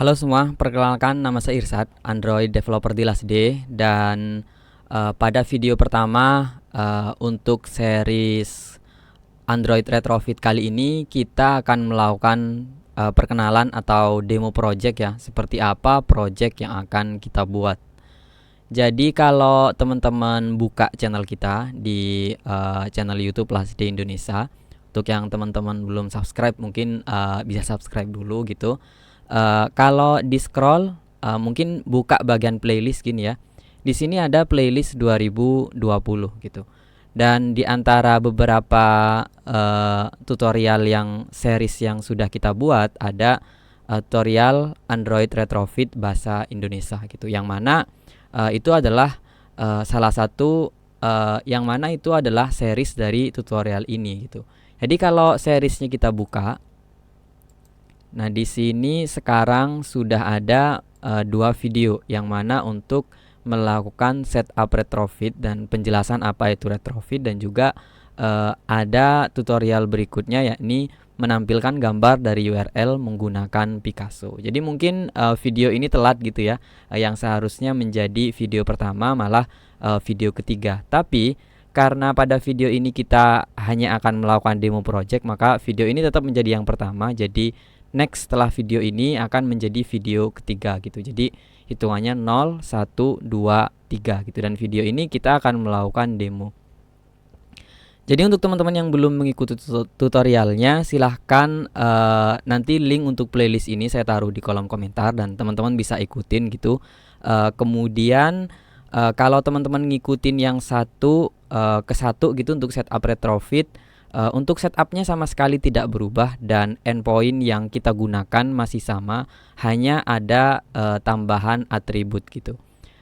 Halo semua, perkenalkan nama saya Irsad, Android Developer di Last Day. Dan pada video pertama untuk series Android Retrofit kali ini kita akan melakukan perkenalan atau demo project ya. Seperti apa project yang akan kita buat. Jadi kalau teman-teman buka channel kita di channel YouTube Last Day Indonesia, untuk yang teman-teman belum subscribe mungkin bisa subscribe dulu gitu. Kalau di scroll mungkin buka bagian playlist gini ya. Di sini ada playlist 2020 gitu. Dan di antara beberapa tutorial yang series yang sudah kita buat ada tutorial Android Retrofit bahasa Indonesia gitu. Yang mana itu adalah salah satu yang mana itu adalah series dari tutorial ini gitu. Jadi kalau seriesnya kita buka, nah, di sini sekarang sudah ada dua video yang mana untuk melakukan setup retrofit dan penjelasan apa itu retrofit, dan juga ada tutorial berikutnya yakni menampilkan gambar dari URL menggunakan Picasso. Jadi mungkin video ini telat gitu ya, yang seharusnya menjadi video pertama malah video ketiga. Tapi karena pada video ini kita hanya akan melakukan demo project, maka video ini tetap menjadi yang pertama. Jadi next setelah video ini akan menjadi video ketiga gitu. Jadi hitungannya 0, 1, 2, 3 gitu. Dan video ini kita akan melakukan demo. Jadi untuk teman-teman yang belum mengikuti tutorialnya, silahkan nanti link untuk playlist ini saya taruh di kolom komentar dan teman-teman bisa ikutin gitu. Kemudian kalau teman-teman ngikutin yang satu ke satu gitu untuk setup retrofit, untuk setupnya sama sekali tidak berubah dan endpoint yang kita gunakan masih sama, hanya ada tambahan atribut gitu.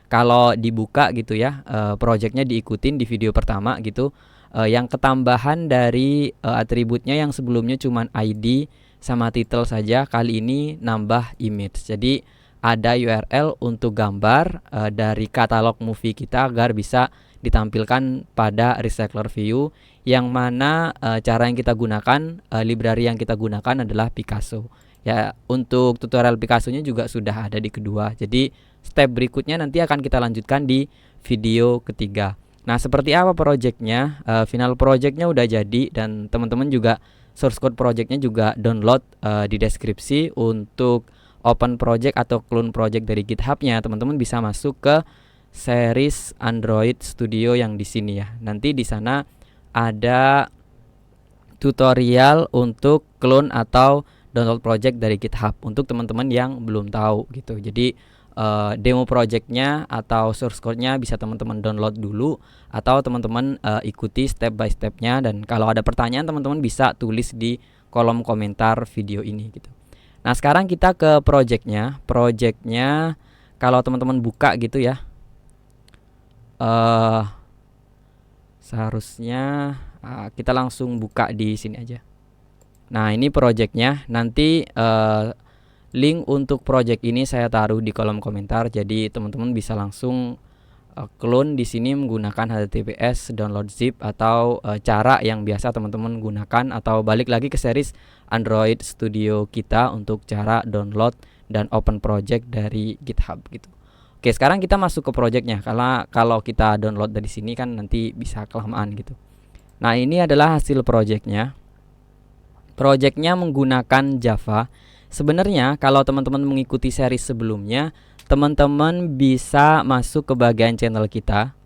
Kalau dibuka gitu ya, projectnya diikutin di video pertama gitu, yang ketambahan dari atributnya yang sebelumnya cuman ID sama title saja, kali ini nambah image. Jadi ada URL untuk gambar dari katalog movie kita agar bisa ditampilkan pada recycler view, yang mana cara yang kita gunakan, library yang kita gunakan adalah Picasso. Ya, untuk tutorial Picasso-nya juga sudah ada di kedua. Jadi step berikutnya nanti akan kita lanjutkan di video ketiga. Nah, seperti apa projectnya? Final projectnya udah jadi dan teman-teman juga source code projectnya juga download di deskripsi. Untuk open project atau clone project dari GitHub-nya, teman-teman bisa masuk ke series Android Studio yang di sini ya. Nanti di sana ada tutorial untuk clone atau download project dari GitHub untuk teman-teman yang belum tahu gitu. Jadi demo projectnya atau source code-nya bisa teman-teman download dulu, atau teman-teman ikuti step by step-nya, dan kalau ada pertanyaan teman-teman bisa tulis di kolom komentar video ini gitu. Nah, sekarang kita ke projectnya. Projectnya kalau teman-teman buka gitu ya, seharusnya kita langsung buka di sini aja. Nah, ini projectnya. Nanti link untuk project ini saya taruh di kolom komentar. Jadi teman-teman bisa langsung clone di sini menggunakan HTTPS, download zip, atau cara yang biasa teman-teman gunakan, atau balik lagi ke series Android Studio kita untuk cara download dan open project dari GitHub gitu. Oke, sekarang kita masuk ke projectnya, karena kalau kita download dari sini kan nanti bisa kelamaan gitu. Nah, ini adalah hasil projectnya. Projectnya menggunakan Java. Sebenarnya kalau teman-teman mengikuti series sebelumnya, teman-teman bisa masuk ke bagian channel kita,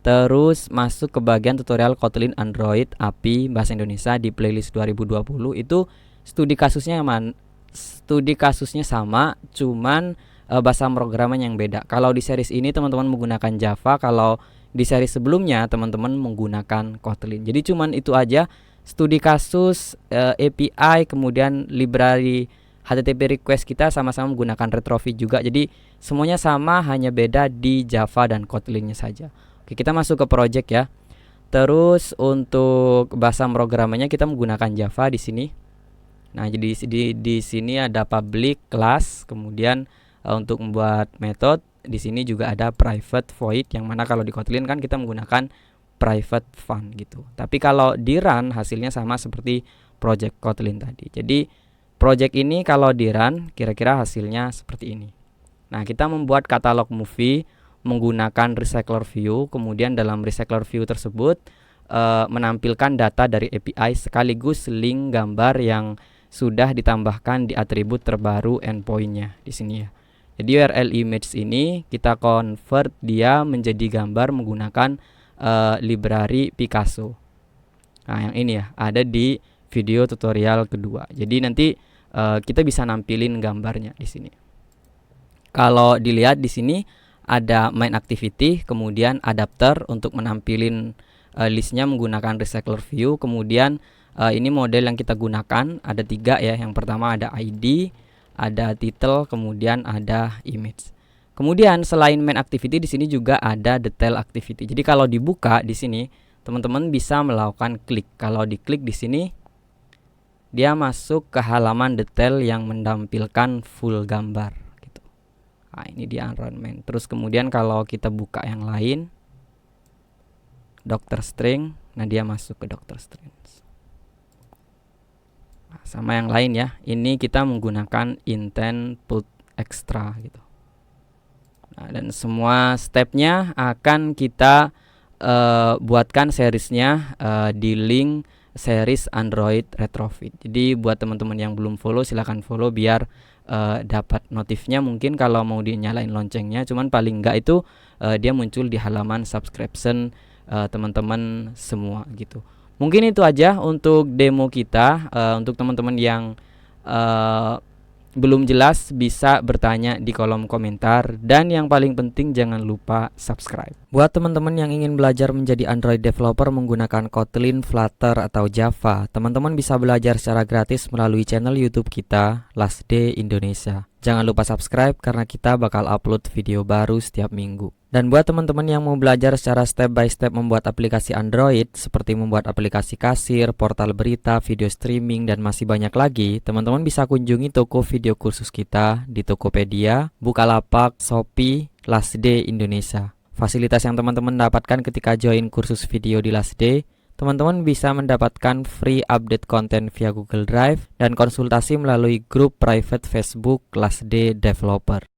terus masuk ke bagian tutorial Kotlin Android API bahasa Indonesia di playlist 2020. Itu studi kasusnya sama, cuman bahasa pemrograman yang beda. Kalau di series ini teman-teman menggunakan Java, kalau di series sebelumnya teman-teman menggunakan Kotlin. Jadi cuman itu aja, studi kasus, API, kemudian library HTTP request kita sama-sama menggunakan retrofit juga. Jadi semuanya sama, hanya beda di Java dan Kotlinnya saja. Oke, kita masuk ke project ya. Terus untuk bahasa pemrogramannya kita menggunakan Java di sini. Nah, jadi di sini ada public class, kemudian untuk membuat method di sini juga ada private void, yang mana kalau di Kotlin kan kita menggunakan private fun gitu. Tapi kalau di run hasilnya sama seperti project Kotlin tadi. Jadi project ini kalau di run kira-kira hasilnya seperti ini. Nah, kita membuat katalog movie menggunakan recycler view, kemudian dalam recycler view tersebut menampilkan data dari API sekaligus link gambar yang sudah ditambahkan di atribut terbaru endpointnya di sini ya. Jadi URL image ini kita convert dia menjadi gambar menggunakan library Picasso. Nah, yang ini ya, ada di video tutorial kedua. Jadi nanti kita bisa nampilin gambarnya di sini. Kalau dilihat di sini ada main activity, kemudian adapter untuk menampilin listnya menggunakan recycler view, kemudian ini model yang kita gunakan ada 3 ya. Yang pertama ada ID, ada title, kemudian ada image. Kemudian selain main activity di sini juga ada detail activity. Jadi kalau dibuka di sini teman-teman bisa melakukan klik. Kalau diklik di sini dia masuk ke halaman detail yang menampilkan full gambar gitu. Nah, ini di environment. Terus kemudian kalau kita buka yang lain Doctor String, nah dia masuk ke Doctor String. Nah, sama yang lain ya. Ini kita menggunakan intent put extra gitu. Nah, dan semua stepnya akan kita buatkan seriesnya di link series Android Retrofit. Jadi buat teman-teman yang belum follow silahkan follow biar dapat notifnya. Mungkin kalau mau dinyalain loncengnya, cuman paling enggak itu dia muncul di halaman subscription teman-teman semua gitu. Mungkin itu aja untuk demo kita. Untuk teman-teman yang belum jelas bisa bertanya di kolom komentar, dan yang paling penting jangan lupa subscribe. Buat teman-teman yang ingin belajar menjadi Android developer menggunakan Kotlin, Flutter, atau Java, teman-teman bisa belajar secara gratis melalui channel YouTube kita, Last Day Indonesia. Jangan lupa subscribe karena kita bakal upload video baru setiap minggu. Dan buat teman-teman yang mau belajar secara step by step membuat aplikasi Android seperti membuat aplikasi kasir, portal berita, video streaming, dan masih banyak lagi, teman-teman bisa kunjungi toko video kursus kita di Tokopedia, Bukalapak, Shopee, Last Day Indonesia. Fasilitas yang teman-teman dapatkan ketika join kursus video di Last Day, teman-teman bisa mendapatkan free update konten via Google Drive dan konsultasi melalui grup private Facebook Last Day Developer.